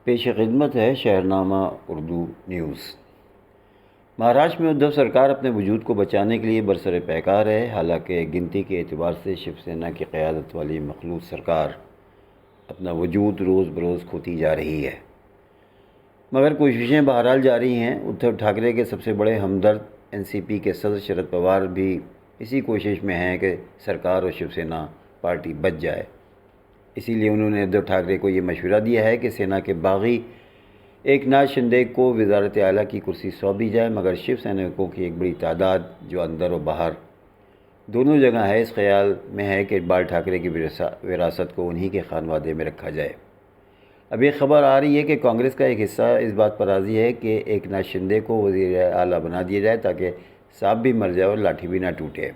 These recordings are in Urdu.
پیش خدمت ہے شہرنامہ اردو نیوز۔ مہاراشٹر میں ادھو سرکار اپنے وجود کو بچانے کے لیے برسر پیکار ہے۔ حالانکہ گنتی کے اعتبار سے شیو سینا کی قیادت والی مخلوط سرکار اپنا وجود روز بروز کھوتی جا رہی ہے، مگر کوششیں بہرحال جاری ہیں۔ ادھو ٹھاکرے کے سب سے بڑے ہمدرد NCP کے صدر شرد پوار بھی اسی کوشش میں ہیں کہ سرکار اور شیو سینا پارٹی بچ جائے۔ اسی لیے انہوں نے ادھو ٹھاکرے کو یہ مشورہ دیا ہے کہ سینا کے باغی ایک ناتھ شندے کو وزارت اعلیٰ کی کرسی سونپ دی جائے، مگر شیو سینکوں کی ایک بڑی تعداد جو اندر و باہر دونوں جگہ ہے، اس خیال میں ہے کہ بال ٹھاکرے کی وراثت کو انہی کے خانوادے میں رکھا جائے۔ اب یہ خبر آ رہی ہے کہ کانگریس کا ایک حصہ اس بات پر راضی ہے کہ ایک ناتھ شندے کو وزیر اعلیٰ بنا دیا جائے تاکہ سانپ بھی مر جائے اور لاٹھی بھی نہ ٹوٹے۔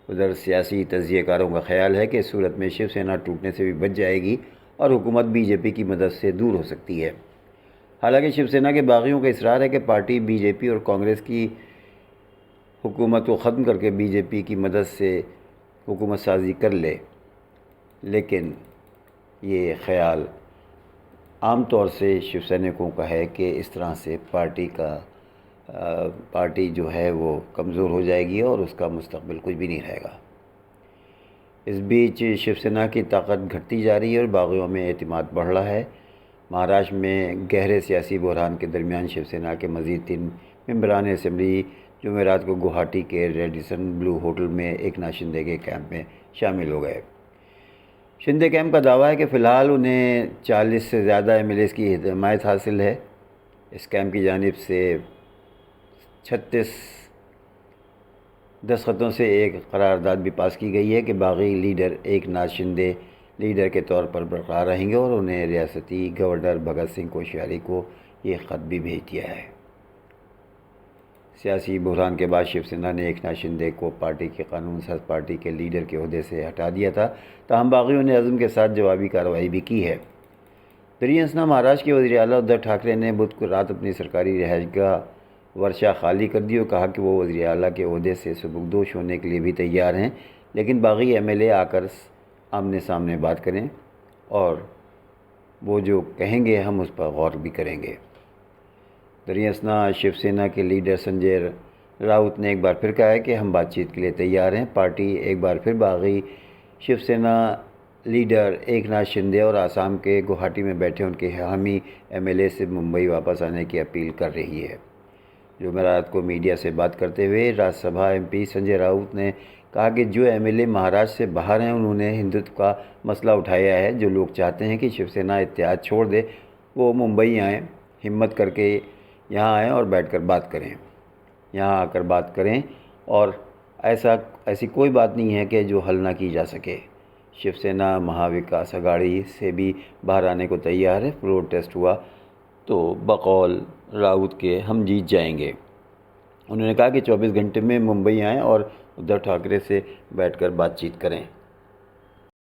ادھر سیاسی تجزیہ کاروں کا خیال ہے کہ اس صورت میں شیو سینا ٹوٹنے سے بھی بچ جائے گی اور حکومت BJP کی مدد سے دور ہو سکتی ہے۔ حالانکہ شیو سینا کے باغیوں کا اصرار ہے کہ پارٹی BJP اور کانگریس کی حکومت کو ختم کر کے BJP کی مدد سے حکومت سازی کر لے، لیکن یہ خیال عام طور سے شیو سینکوں کا ہے کہ اس طرح سے پارٹی جو ہے وہ کمزور ہو جائے گی اور اس کا مستقبل کچھ بھی نہیں رہے گا۔ اس بیچ شیو سینا کی طاقت گھٹتی جا رہی ہے اور باغیوں میں اعتماد بڑھ رہا ہے۔ مہاراشٹر میں گہرے سیاسی بحران کے درمیان شیو سینا کے مزید 3 ممبران اسمبلی جمعرات کو گوہاٹی کے ریڈیسن بلو ہوٹل میں ایک ناتھ شندے کے کیمپ میں شامل ہو گئے۔ شندے کیمپ کا دعویٰ ہے کہ فی الحال انہیں 40 سے زیادہ MLAs کی حمایت حاصل ہے۔ اس کیمپ کی جانب سے 36 دستخطوں سے ایک قرارداد بھی پاس کی گئی ہے کہ باغی لیڈر ایک ناتھ شندے لیڈر کے طور پر برقرار رہیں گے، اور انہیں ریاستی گورنر بھگت سنگھ کوشیاری کو یہ خط بھی بھیج دیا ہے۔ سیاسی بحران کے بعد شیو سینا نے ایک ناتھ شندے کو پارٹی کے قانون ساز پارٹی کے لیڈر کے عہدے سے ہٹا دیا تھا، تاہم باغیوں نے عزم کے ساتھ جوابی کارروائی بھی کی ہے۔ دریں اثنا مہاراشٹر کے وزیر اعلیٰ ادھو ٹھاکرے نے بدھ کو رات اپنی سرکاری رہائش گاہ ورشا خالی کر دی اور کہا کہ وہ وزیر اعلیٰ کے عہدے سے سبکدوش ہونے کے لیے بھی تیار ہیں، لیکن باغی MLA آ کر آمنے سامنے بات کریں اور وہ جو کہیں گے ہم اس پر غور بھی کریں گے۔ دریں اثنا شیو سینا کے لیڈر سنجے راؤت نے ایک بار پھر کہا ہے کہ ہم بات چیت کے لیے تیار ہیں۔ پارٹی ایک بار پھر باغی شیو سینا لیڈر ایک ناتھ شندے اور آسام کے گوہاٹی میں بیٹھے ان کے حامی MLA سے ممبئی واپس آنے کی اپیل کر رہی ہے۔ جمعرات کو میڈیا سے بات کرتے ہوئے راجیہ سبھا MP سنجے راؤت نے کہا کہ جو MLA مہاراشٹر سے باہر ہیں انہوں نے ہندوتو کا مسئلہ اٹھایا ہے۔ جو لوگ چاہتے ہیں کہ شیو سینا اتحاد چھوڑ دے وہ ممبئی آئیں، ہمت کر کے یہاں آئیں اور بیٹھ کر بات کریں، یہاں آ کر بات کریں، اور ایسی کوئی بات نہیں ہے کہ جو حل نہ کی جا سکے۔ شیو سینا مہا وکاس اگاڑی سے بھی باہر آنے کو تیار ہے۔ فلور ٹیسٹ ہوا تو بقول راؤت کے ہم جیت جائیں گے۔ انہوں نے کہا کہ 24 گھنٹے میں ممبئی آئیں اور ادھو ٹھاکرے سے بیٹھ کر بات چیت کریں۔